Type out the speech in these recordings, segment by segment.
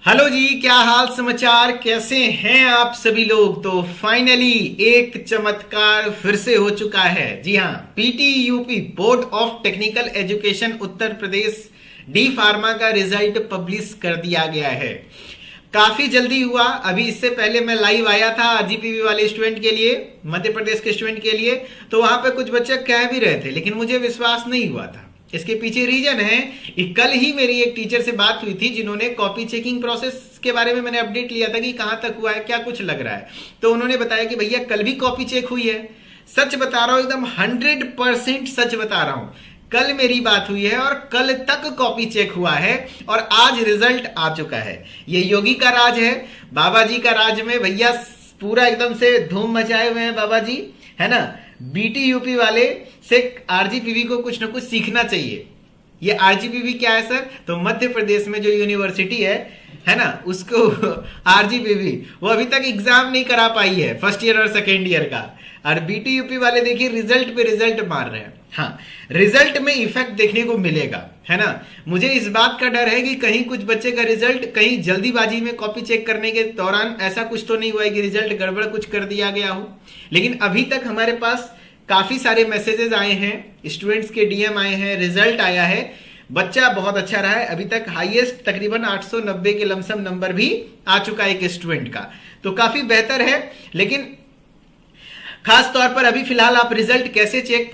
Hello जी, क्या हाल समाचार, कैसे हैं आप सभी लोग। तो फाइनली एक चमत्कार फिर से हो चुका है। जी हाँ, BTEUP board of technical education Uttar Pradesh D pharma का रिजल्ट पब्लिश कर दिया गया है। काफी जल्दी हुआ। अभी इससे पहले मैं लाइव आया था आरजीपीवी वाले स्टूडेंट के लिए, मध्य प्रदेश के स्टूडेंट के लिए। तो वहां पे कुछ बच्चे कह भी रहे थे, लेकिन मुझे विश्वास नहीं हुआ था। इसके पीछे रीजन है कि कल ही मेरी एक टीचर से बात हुई थी, जिन्होंने कॉपी चेकिंग प्रोसेस के बारे में मैंने अपडेट लिया था कि कहां तक हुआ है, क्या कुछ लग रहा है। तो उन्होंने बताया कि भैया कल भी कॉपी चेक हुई है। सच बता रहा हूं, एकदम 100% सच बता रहा हूं। कल मेरी बात हुई है और कल तक कॉपी चेक हुआ है और आज रिजल्ट आ चुका है। ये योगी का राज है, बाबा जी का राज में भैया पूरा एकदम से धूम मचाए हुए हैं बाबा जी, है ना। बीटीयूपी वाले से आरजीपीवी को कुछ ना कुछ सीखना चाहिए। ये आरजीपीवी क्या है सर? तो मध्य प्रदेश में जो यूनिवर्सिटी है ना, उसको आरजीपीवी वो अभी तक एग्जाम नहीं करा पाई है, फर्स्ट ईयर और सेकेंड ईयर का। और बीटीयूपी वाले देखिए रिजल्ट पे रिजल्ट मार रहे हैं। हाँ, रिजल्ट में इफेक्ट देखने को मिलेगा, है ना। मुझे इस बात का डर है कि कहीं कुछ बच्चे का रिजल्ट कहीं जल्दीबाजी में कॉपी चेक करने के दौरान ऐसा कुछ तो नहीं हुआ है कि रिजल्ट गड़बड़ कुछ कर दिया गया हो। लेकिन अभी तक हमारे पास काफी सारे मैसेजेस आए हैं, स्टूडेंट्स के डीएम आए हैं, रिजल्ट आया है। बच्चा बहुत अच्छा रहा है, अभी तक हाईएस्ट तकरीबन 890 के लमसम नंबर भी आ चुका है एक स्टूडेंट का, तो काफी बेहतर है। लेकिन खास तौर पर अभी फिलहाल आप रिजल्ट कैसे चेक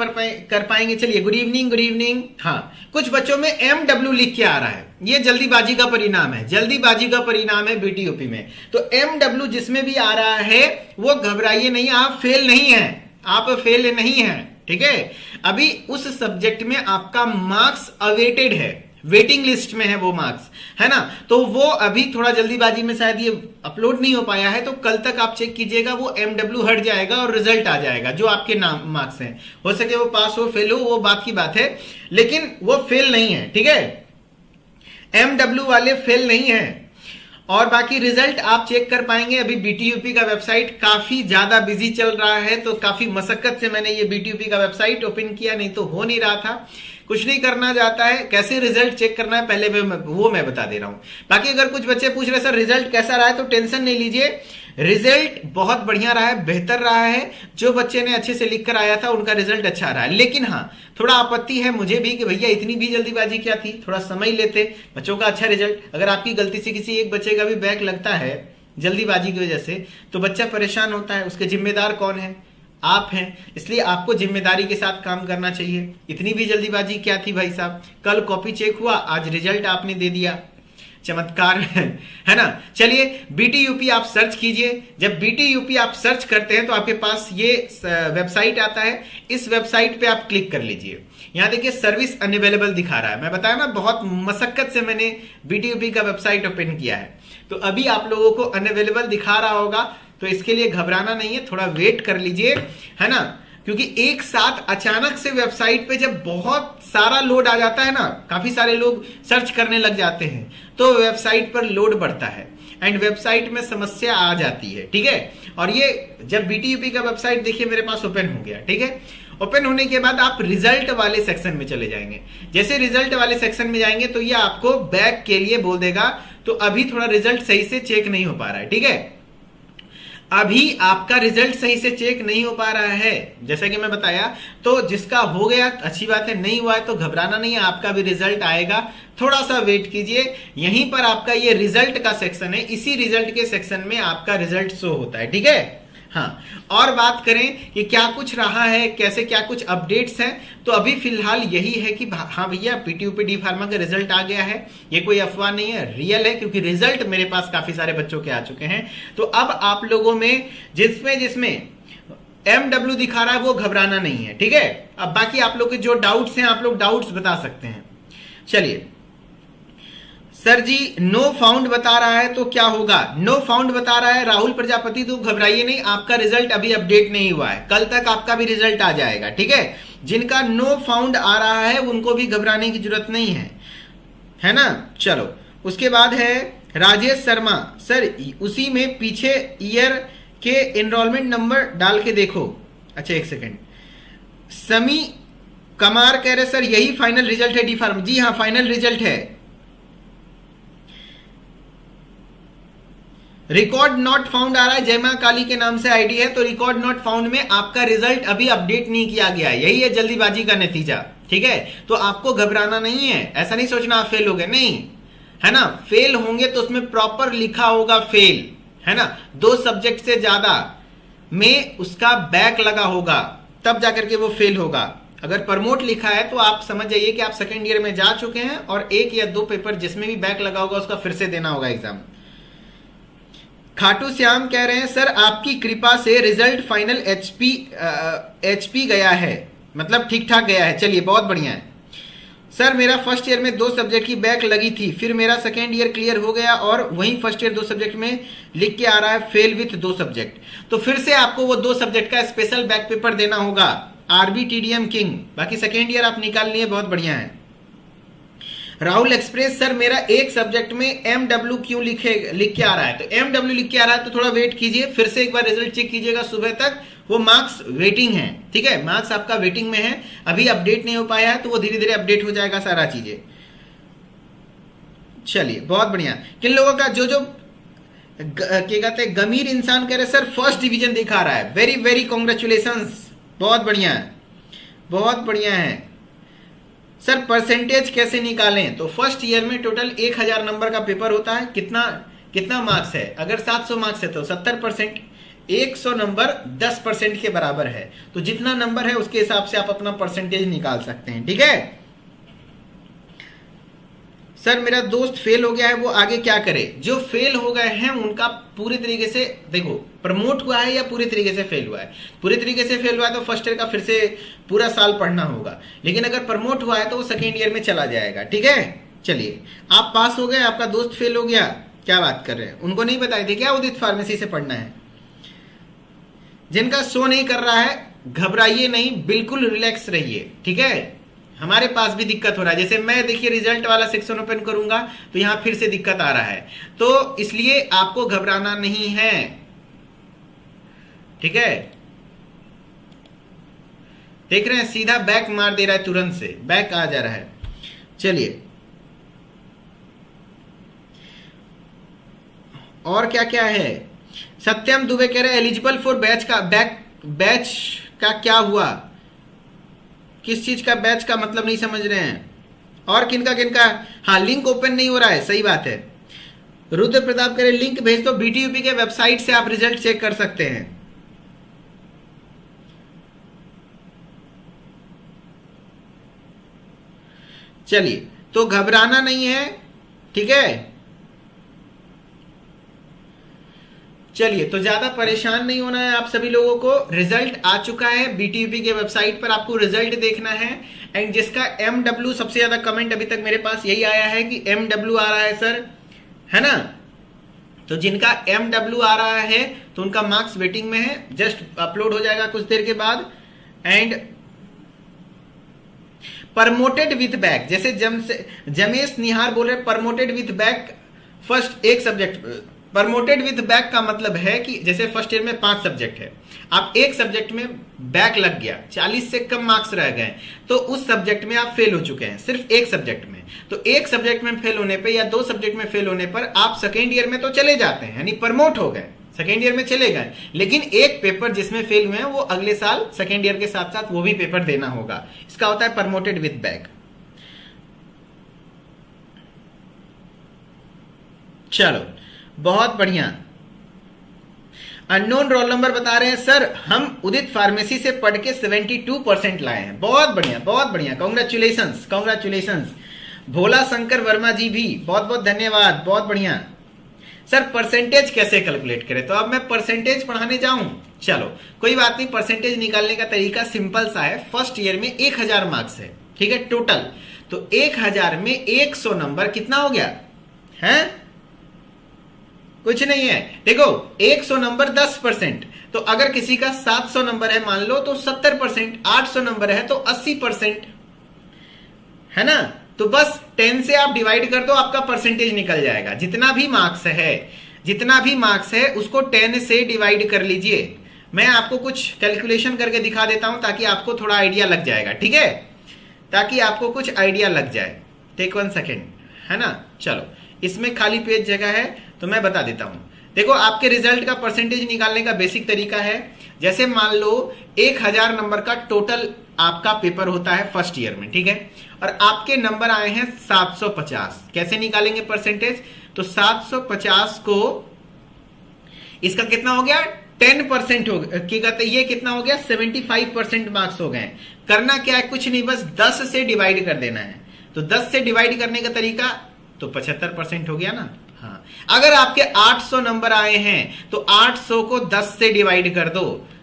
कर पाएंगे। चलिए, गुड इवनिंग गुड इवनिंग। हाँ, कुछ बच्चों में MW लिख के आ रहा है, ये जल्दीबाजी का परिणाम है, जल्दीबाजी का परिणाम है बीटीयूपी में। तो MW जिसमें भी आ रहा है वो घबराइए नहीं, आप फेल नहीं हैं, आप फेल नहीं हैं, ठीक है। अभी उस सब्जेक्ट में आपका मार्क्स अवेटेड है, वेटिंग लिस्ट में है वो मार्क्स, है ना। तो वो अभी थोड़ा जल्दीबाजी में शायद ये अपलोड नहीं हो पाया है, तो कल तक आप चेक कीजिएगा, वो MW हट जाएगा और रिजल्ट आ जाएगा जो आपके नाम मार्क्स हैं। हो सके वो पास हो फेल हो वो बात की बात है, लेकिन वो फेल नहीं है, ठीक है। MW वाले फेल नहीं है। और बाकी रिजल्ट आप चेक कर पाएंगे। अभी बीटीयूपी का वेबसाइट काफी ज्यादा बिजी चल रहा है, तो काफी मशक्कत से मैंने ये बीटीयूपी का वेबसाइट ओपन किया, नहीं तो हो नहीं रहा था। कुछ नहीं करना चाहता है, कैसे रिजल्ट चेक करना है पहले वो मैं बता दे रहा हूं। बाकी अगर कुछ बच्चे पूछ रहे सर रिजल्ट कैसा रहा है, तो टेंशन नहीं लीजिए, रिजल्ट बहुत बढ़िया रहा है, बेहतर रहा है। जो बच्चे ने अच्छे से लिख कर आया था उनका रिजल्ट अच्छा रहा है। लेकिन हाँ, थोड़ा आपत्ति है मुझे भी कि भैया इतनी भी जल्दीबाजी क्या थी, थोड़ा समय लेते, बच्चों का अच्छा रिजल्ट। अगर आपकी गलती से किसी एक बच्चे का भी बैक लगता है जल्दीबाजी की वजह से, तो बच्चा परेशान होता है, उसके जिम्मेदार कौन है? आप हैं। इसलिए आपको जिम्मेदारी के साथ काम करना चाहिए। इतनी भी जल्दीबाजी क्या थी भाई साहब? कल कॉपी चेक हुआ, आज रिजल्ट आपने दे दिया, चमत्कार है ना। चलिए, बीटीयूपी आप सर्च कीजिए। जब बीटीयूपी आप सर्च करते हैं तो आपके पास ये वेबसाइट आता है, इस वेबसाइट पे आप क्लिक कर लीजिए। यहां देखिए सर्विस अनअवेलेबल दिखा रहा है। मैं बताया ना, बहुत मशक्कत से मैंने बीटीयूपी का वेबसाइट ओपन किया है, तो अभी आप लोगों को अनअवेलेबल दिखा रहा होगा, तो इसके लिए घबराना नहीं है, थोड़ा वेट कर लीजिए, है ना। क्योंकि एक साथ अचानक से वेबसाइट पे जब बहुत सारा लोड आ जाता है ना, काफी सारे लोग सर्च करने लग जाते हैं, तो वेबसाइट पर लोड बढ़ता है एंड वेबसाइट में समस्या आ जाती है, ठीक है। और ये जब बीटीयूपी का वेबसाइट देखिए मेरे पास ओपन हो गया, ठीक है। ओपन होने के बाद आप रिजल्ट वाले सेक्शन में चले जाएंगे। जैसे रिजल्ट वाले सेक्शन में जाएंगे तो ये आपको बैक के लिए बोल देगा। तो अभी थोड़ा रिजल्ट सही से चेक नहीं हो पा रहा है, ठीक है। अभी आपका रिजल्ट सही से चेक नहीं हो पा रहा है, जैसा कि मैं बताया। तो जिसका हो गया अच्छी बात है, नहीं हुआ है तो घबराना नहीं है, आपका भी रिजल्ट आएगा, थोड़ा सा वेट कीजिए। यहीं पर आपका ये रिजल्ट का सेक्शन है, इसी रिजल्ट के सेक्शन में आपका रिजल्ट शो होता है, ठीक है। हाँ, और बात करें कि क्या कुछ रहा है, कैसे क्या कुछ अपडेट्स हैं, तो अभी फिलहाल यही है कि हाँ भैया पीटीयूपी डी फार्मा का रिजल्ट आ गया है। ये कोई अफवाह नहीं है, रियल है, क्योंकि रिजल्ट मेरे पास काफी सारे बच्चों के आ चुके हैं। तो अब आप लोगों में जिसमें MW दिखा रहा है वो घबराना नहीं है, ठीक है। अब बाकी आप लोग के जो डाउट्स हैं, आप लोग डाउट्स बता सकते हैं। चलिए, सर जी नो फाउंड बता रहा है तो क्या होगा? नो फाउंड बता रहा है राहुल प्रजापति, तो घबराइए नहीं, आपका रिजल्ट अभी अपडेट नहीं हुआ है, कल तक आपका भी रिजल्ट आ जाएगा, ठीक है। जिनका नो फाउंड आ रहा है उनको भी घबराने की जरूरत नहीं है ना। चलो, उसके बाद है राजेश शर्मा, सर उसी में पीछे ईयर के एनरोलमेंट नंबर डाल के देखो। अच्छा एक सेकेंड, समी कमार कह रहे सर यही फाइनल रिजल्ट है डी फार्म। जी हाँ, फाइनल रिजल्ट है। रिकॉर्ड नॉट फाउंड आ रहा है, जय मां काली के नाम से आईडी है, तो रिकॉर्ड नॉट फाउंड में आपका रिजल्ट अभी अपडेट नहीं किया गया है, यही है जल्दीबाजी का नतीजा। ठीक है, तो आपको घबराना नहीं है, ऐसा नहीं सोचना आप फेल हो गए, नहीं है ना। फेल होंगे तो उसमें प्रॉपर लिखा होगा फेल, है ना। 2 सब्जेक्ट से ज्यादा में उसका बैक लगा होगा तब जाकर के वो फेल होगा। अगर प्रमोट लिखा है तो आप समझ जाइए कि आप सेकेंड ईयर में जा चुके हैं और 1 या 2 पेपर जिसमें भी बैक लगा होगा उसका फिर से देना होगा एग्जाम। खाटू श्याम कह रहे हैं सर आपकी कृपा से रिजल्ट फाइनल एचपी गया है, मतलब ठीक ठाक गया है, चलिए बहुत बढ़िया है। सर मेरा फर्स्ट ईयर में 2 सब्जेक्ट की बैक लगी थी, फिर मेरा सेकेंड ईयर क्लियर हो गया और वहीं फर्स्ट ईयर 2 सब्जेक्ट में लिख के आ रहा है फेल विथ 2 सब्जेक्ट, तो फिर से आपको वो 2 सब्जेक्ट का स्पेशल बैक पेपर देना होगा, आरबी टीडीएम किंग। बाकी सेकेंड ईयर आप निकाल लिए, बहुत बढ़िया है। राहुल एक्सप्रेस सर मेरा एक सब्जेक्ट में एमडब्ल्यू क्यों लिख के आ रहा है, तो एमडब्ल्यू लिख के आ रहा है तो थोड़ा वेट कीजिए, फिर से एक बार रिजल्ट चेक कीजिएगा सुबह तक, वो मार्क्स वेटिंग है। ठीक है, मार्क्स आपका वेटिंग में है, अभी अपडेट नहीं हो पाया है, तो वो धीरे धीरे अपडेट हो जाएगा सारा चीजें। चलिए बहुत बढ़िया। किन लोगों का जो क्या कहते हैं गंभीर इंसान कह रहे सर फर्स्ट डिवीजन दिखा रहा है, वेरी वेरी कॉन्ग्रेचुलेशंस, बहुत बढ़िया है, बहुत बढ़िया है। सर परसेंटेज कैसे निकालें, तो फर्स्ट ईयर में टोटल 1000 नंबर का पेपर होता है, कितना मार्क्स है, अगर 700 मार्क्स है तो 70%, 100 नंबर 10% के बराबर है, तो जितना नंबर है उसके हिसाब से आप अपना परसेंटेज निकाल सकते हैं। ठीक है। सर मेरा दोस्त फेल हो गया है, वो आगे क्या करे, जो फेल हो गए हैं उनका पूरी तरीके से देखो प्रमोट हुआ है या पूरी तरीके से फेल हुआ है। पूरी तरीके से फेल हुआ है तो फर्स्ट ईयर का फिर से पूरा साल पढ़ना होगा, लेकिन अगर प्रमोट हुआ है तो वो सेकेंड ईयर में चला जाएगा। ठीक है, चलिए आप पास हो गए, आपका दोस्त फेल हो गया, क्या बात कर रहे हैं, उनको नहीं बताए थे क्या उदित फार्मेसी से पढ़ना है। जिनका शो नहीं कर रहा है घबराइए नहीं, बिल्कुल रिलैक्स रहिए। ठीक है, हमारे पास भी दिक्कत हो रहा है, जैसे मैं देखिए रिजल्ट वाला सेक्शन ओपन करूंगा तो यहां फिर से दिक्कत आ रहा है, तो इसलिए आपको घबराना नहीं है। ठीक है, देख रहे हैं सीधा बैक मार दे रहा है, तुरंत से बैक आ जा रहा है। चलिए और क्या क्या है। सत्यम दुबे कह रहे हैं एलिजिबल फॉर बैच का क्या हुआ, किस चीज का बैच का मतलब नहीं समझ रहे हैं, और किनका हाँ लिंक ओपन नहीं हो रहा है, सही बात है। रुद्र प्रताप कह रहे लिंक भेज दो, बीटीयूपी के वेबसाइट से आप रिजल्ट चेक कर सकते हैं। चलिए तो घबराना नहीं है। ठीक है, चलिए तो ज्यादा परेशान नहीं होना है आप सभी लोगों को, रिजल्ट आ चुका है बीटीयूपी के वेबसाइट पर, आपको रिजल्ट देखना है। एंड जिसका एमडब्ल्यू सबसे ज्यादा कमेंट अभी तक मेरे पास यही आया है कि एमडब्ल्यू आ रहा है सर, है ना, तो जिनका एमडब्ल्यू आ रहा है तो उनका मार्क्स वेटिंग में है, जस्ट अपलोड हो जाएगा कुछ देर के बाद। एंड प्रमोटेड विथ बैक, जैसे जमेश निहार बोल रहे प्रमोटेड विथ बैक फर्स्ट एक सब्जेक्ट, प्रमोटेड विथ बैक का मतलब है कि जैसे फर्स्ट ईयर में 5 सब्जेक्ट है, आप एक सब्जेक्ट में बैक लग गया, 40 से कम मार्क्स रह गए, तो उस सब्जेक्ट में आप फेल हो चुके हैं, सिर्फ एक सब्जेक्ट में। तो एक सब्जेक्ट में फेल होने पे या 2 सब्जेक्ट में फेल होने पर आप सेकेंड ईयर में तो चले जाते हैं, यानी प्रमोट हो गए, सेकेंड ईयर में चले गए, लेकिन एक पेपर जिसमें फेल हुए हैं वो अगले साल सेकेंड ईयर के साथ साथ वो भी पेपर देना होगा, इसका होता है प्रमोटेड विथ बैक। चलो बहुत बढ़िया। अननोन रोल नंबर बता रहे हैं सर हम उदित फार्मेसी से पढ़ के 72% लाए हैं, बहुत बढ़िया बहुत बढ़िया, कांग्रेचुलेशंस कांग्रेचुलेशंस। भोला शंकर वर्मा जी भी बहुत बहुत धन्यवाद, बहुत बढ़िया। सर परसेंटेज कैसे कैलकुलेट करें, तो अब मैं परसेंटेज पढ़ाने जाऊं, चलो कोई बात नहीं, परसेंटेज निकालने का तरीका सिंपल सा है। फर्स्ट ईयर में 1000 मार्क्स है, ठीक है टोटल, तो 1000 में 100 नंबर कितना हो गया है, कुछ नहीं है। देखो 100 नंबर 10%, तो अगर किसी का 700 नंबर है मान लो तो 70%, 800 नंबर है तो 80%, है ना, तो बस 10 से आप डिवाइड कर दो, आपका परसेंटेज निकल जाएगा। जितना भी मार्क्स है उसको 10 से डिवाइड कर लीजिए। मैं आपको कुछ कैलकुलेशन करके दिखा देता हूं ताकि आपको थोड़ा आइडिया लग जाएगा, ठीक है, ताकि आपको कुछ आइडिया लग जाए। टेक 1 सेकेंड, है ना। चलो इसमें खाली पेज जगह है तो मैं बता देता हूं। देखो आपके रिजल्ट का परसेंटेज निकालने का बेसिक तरीका है, जैसे मान लो 1000 नंबर का टोटल आपका पेपर होता है फर्स्ट ईयर में, ठीक है, और आपके नंबर आए हैं 750। कैसे निकालेंगे परसेंटेज? तो 750 को इसका कितना हो गया 10% हो गया, ये कितना हो गया 75% मार्क्स हो गए। करना क्या है, कुछ नहीं, बस 10 से डिवाइड कर देना है। तो 10 से डिवाइड करने का तरीका, तो 75% हो गया ना। हाँ, अगर आपके 800 नंबर आए हैं तो 800 को 10 से डिवाइड कर दो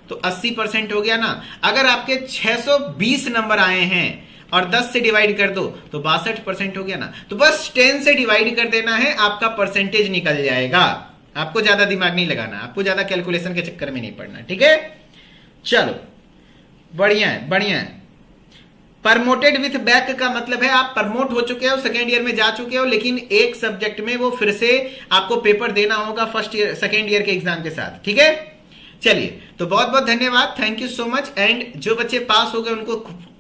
तो 80% हो गया ना। अगर आपके 620 नंबर आए हैं और 10 से डिवाइड कर दो तो 62% हो गया ना। तो बस 10 से डिवाइड कर देना है, आपका परसेंटेज निकल जाएगा। आपको ज्यादा दिमाग नहीं लगाना, आपको ज्यादा कैलकुलेशन के चक्कर में नहीं पड़ना, ठीक है। चलो बढ़िया है, बढ़िया है। प्रमोटेड विथ बैक का मतलब है आप प्रमोट हो चुके हो, सेकेंड ईयर में जा चुके हो, लेकिन एक सब्जेक्ट में वो फिर से आपको पेपर देना होगा फर्स्ट ईयर सेकेंड ईयर के एग्जाम के साथ, ठीक है। चलिए, तो बहुत बहुत धन्यवाद, thank you so much. And जो बच्चे पास हो गए उनको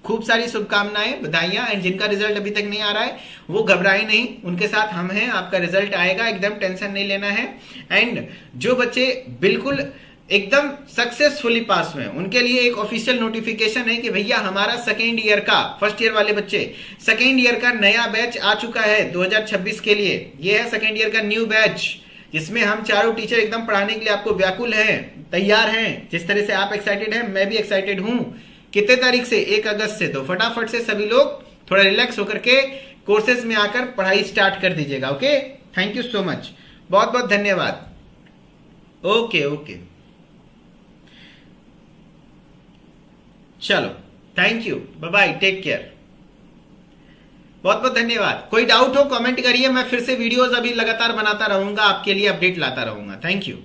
खूब सारी शुभकामनाएं, बधाइयां। एंड जिनका रिजल्ट अभी तक नहीं आ रहा है वो घबराए नहीं, उनके साथ हम हैं, आपका रिजल्ट आएगा, एकदम टेंशन नहीं लेना है। एंड जो बच्चे बिल्कुल एकदम सक्सेसफुली पास हुए उनके लिए एक ऑफिशियल नोटिफिकेशन है कि भैया हमारा सेकेंड ईयर का, फर्स्ट ईयर वाले बच्चे, सेकेंड ईयर का नया बैच आ चुका है 2026 के लिए। ये है सेकेंड ईयर का न्यू बैच, जिसमें हम चारों टीचर एकदम पढ़ाने के लिए आपको व्याकुल हैं, तैयार हैं। जिस तरह से आप एक्साइटेड हैं, मैं भी एक्साइटेड हूं। कितने तारीख से? 1 अगस्त से। तो फटाफट से सभी लोग थोड़ा रिलैक्स होकर के कोर्सेज में आकर पढ़ाई स्टार्ट कर दीजिएगा। Okay, thank you so much, बहुत बहुत धन्यवाद। ओके ओके, चलो, thank you, bye bye, take care, बहुत बहुत धन्यवाद। कोई डाउट हो कमेंट करिए, मैं फिर से वीडियोस अभी लगातार बनाता रहूंगा, आपके लिए अपडेट लाता रहूंगा। Thank you.